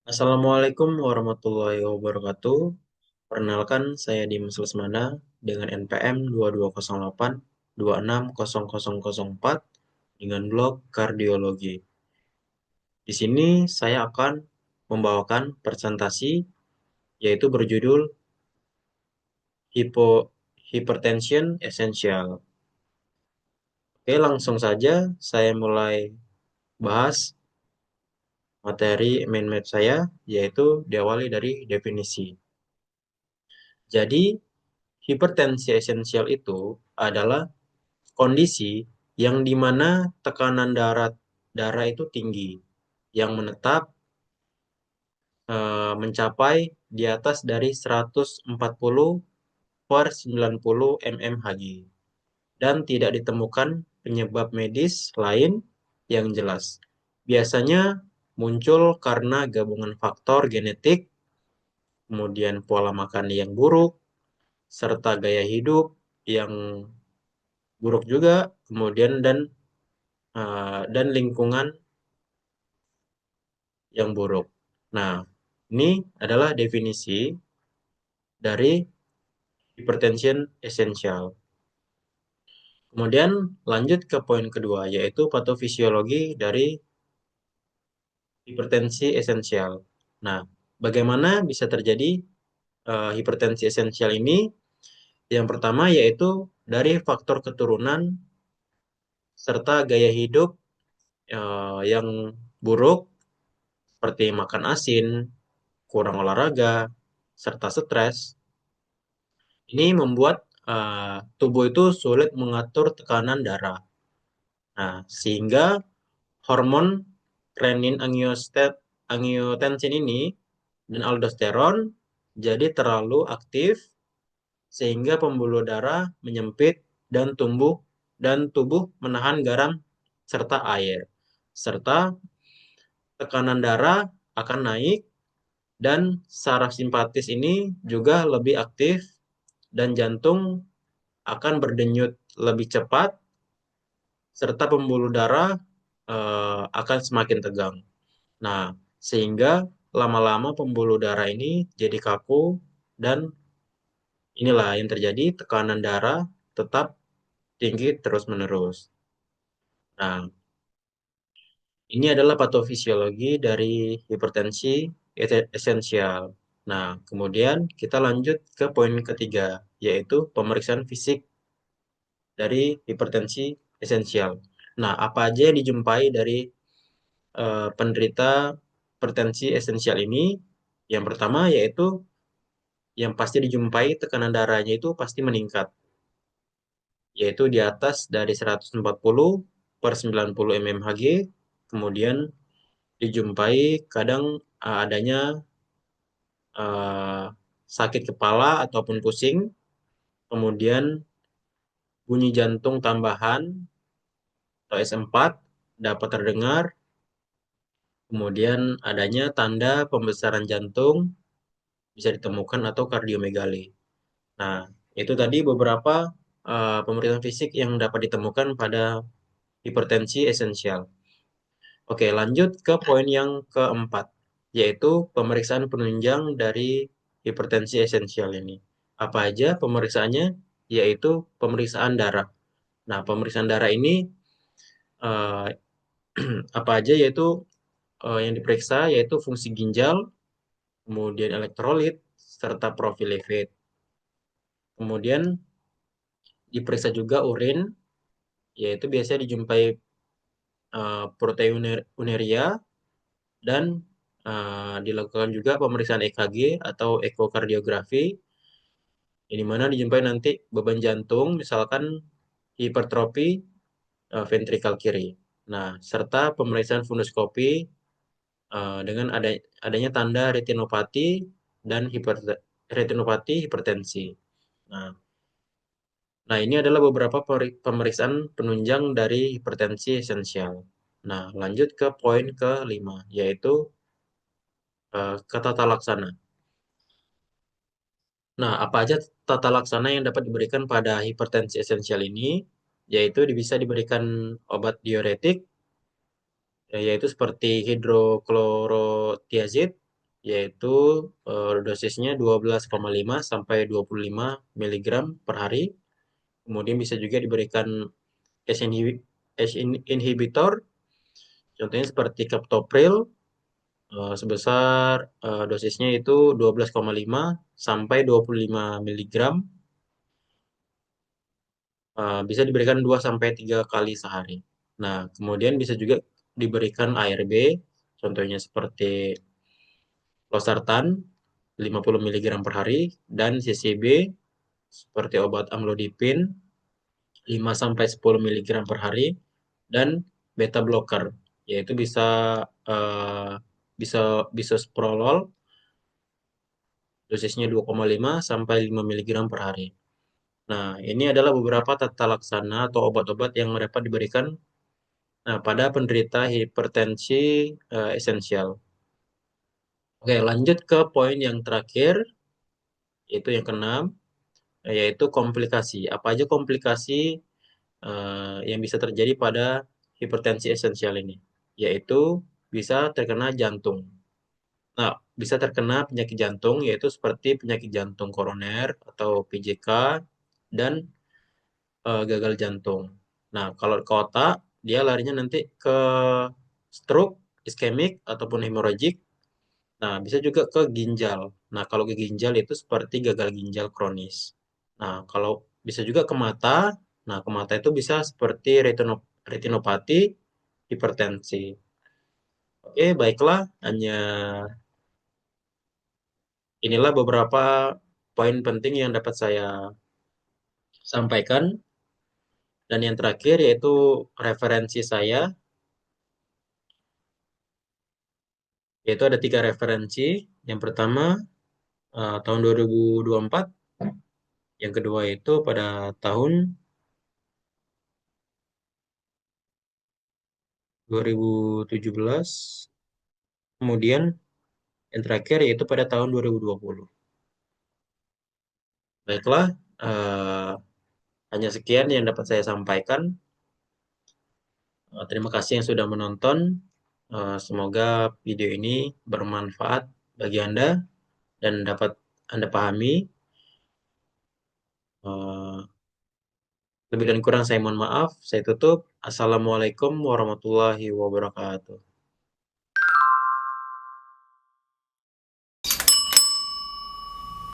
Assalamualaikum warahmatullahi wabarakatuh. Perkenalkan, saya Dimas Lesmana dengan NPM 2208 260004 dengan blog kardiologi. Di sini saya akan membawakan presentasi yaitu berjudul Hypertension Essential. Oke, langsung saja saya mulai bahas materi main map saya, yaitu diawali dari definisi. Jadi, hipertensi esensial itu adalah kondisi yang dimana tekanan darah itu tinggi, yang menetap mencapai di atas dari 140 per 90 mmHg dan tidak ditemukan penyebab medis lain yang jelas. Biasanya muncul karena gabungan faktor genetik, kemudian pola makan yang buruk, serta gaya hidup yang buruk juga, kemudian dan lingkungan yang buruk. Nah, ini adalah definisi dari hypertension essential. Kemudian lanjut ke poin kedua, yaitu patofisiologi dari hipertensi esensial. Nah, bagaimana bisa terjadi hipertensi esensial ini? Yang pertama yaitu dari faktor keturunan serta gaya hidup yang buruk seperti makan asin, kurang olahraga, serta stres. Ini membuat tubuh itu sulit mengatur tekanan darah. Nah, sehingga hormon angiotensin ini dan aldosteron jadi terlalu aktif sehingga pembuluh darah menyempit dan tubuh menahan garam serta air. Serta tekanan darah akan naik dan saraf simpatis ini juga lebih aktif dan jantung akan berdenyut lebih cepat serta pembuluh darah akan semakin tegang. Nah, sehingga lama-lama pembuluh darah ini jadi kaku dan inilah yang terjadi, tekanan darah tetap tinggi terus-menerus. Nah, ini adalah patofisiologi dari hipertensi esensial. Nah, kemudian kita lanjut ke poin ketiga, yaitu pemeriksaan fisik dari hipertensi esensial. Nah, apa aja yang dijumpai dari penderita hipertensi esensial ini? Yang pertama yaitu yang pasti dijumpai tekanan darahnya itu pasti meningkat, yaitu di atas dari 140 per 90 mmHg. Kemudian dijumpai kadang adanya eh, sakit kepala ataupun pusing, kemudian bunyi jantung tambahan atau S4 dapat terdengar, kemudian adanya tanda pembesaran jantung bisa ditemukan atau kardiomegali. Nah, itu tadi beberapa pemeriksaan fisik yang dapat ditemukan pada hipertensi esensial. Oke, lanjut ke poin yang keempat, yaitu pemeriksaan penunjang dari hipertensi esensial ini. Apa aja pemeriksaannya? Yaitu pemeriksaan darah. Nah, pemeriksaan darah ini eh, apa aja? Yaitu yang diperiksa yaitu fungsi ginjal, kemudian elektrolit, serta profil lipid. Kemudian diperiksa juga urin, yaitu biasanya dijumpai proteinuria dan dilakukan juga pemeriksaan EKG atau ekokardiografi, di mana dijumpai nanti beban jantung, misalkan hipertrofi ventrikal kiri. Nah, serta pemeriksaan fundoskopi dengan adanya tanda retinopati dan retinopati hipertensi. Nah, nah, ini adalah beberapa pemeriksaan penunjang dari hipertensi esensial. Nah, lanjut ke poin kelima, yaitu ke tata laksana. Nah, apa aja tata laksana yang dapat diberikan pada hipertensi esensial ini? Yaitu bisa diberikan obat diuretik, yaitu seperti hidroklorotiazid, yaitu dosisnya 12,5 sampai 25 miligram per hari. Kemudian bisa juga diberikan inhibitor, contohnya seperti captopril, sebesar dosisnya itu 12,5 sampai 25 miligram, bisa diberikan 2 sampai 3 kali sehari. Nah, kemudian bisa juga diberikan ARB, contohnya seperti losartan 50 miligram per hari, dan CCB seperti obat amlodipin 5 sampai 10 miligram per hari, dan beta blocker yaitu eh, bisa bisoprolol dosisnya 2,5 sampai 5 miligram per hari. Nah, ini adalah beberapa tata laksana atau obat-obat yang dapat diberikan pada penderita hipertensi esensial. Oke, lanjut ke poin yang terakhir, yaitu yang keenam, yaitu komplikasi. Apa aja komplikasi yang bisa terjadi pada hipertensi esensial ini? Yaitu bisa terkena jantung. Nah, bisa terkena penyakit jantung, yaitu seperti penyakit jantung koroner atau PJK, dan gagal jantung. Nah, kalau ke otak, dia larinya nanti ke stroke, iskemik, ataupun hemorrhagic. Nah, bisa juga ke ginjal. Nah, kalau ke ginjal itu seperti gagal ginjal kronis. Nah, kalau bisa juga ke mata. Nah, ke mata itu bisa seperti retinopati, hipertensi. Oke, baiklah. Hanya inilah beberapa poin penting yang dapat saya sampaikan. Dan yang terakhir yaitu referensi saya, yaitu ada 3 referensi. Yang pertama, tahun 2024. Yang kedua itu pada tahun 2017. Kemudian yang terakhir yaitu pada tahun 2020. Baiklah, eh, hanya sekian yang dapat saya sampaikan. Terima kasih yang sudah menonton. Semoga video ini bermanfaat bagi Anda dan dapat Anda pahami. Eh, Lebih dan kurang saya mohon maaf. Saya tutup. Assalamualaikum warahmatullahi wabarakatuh.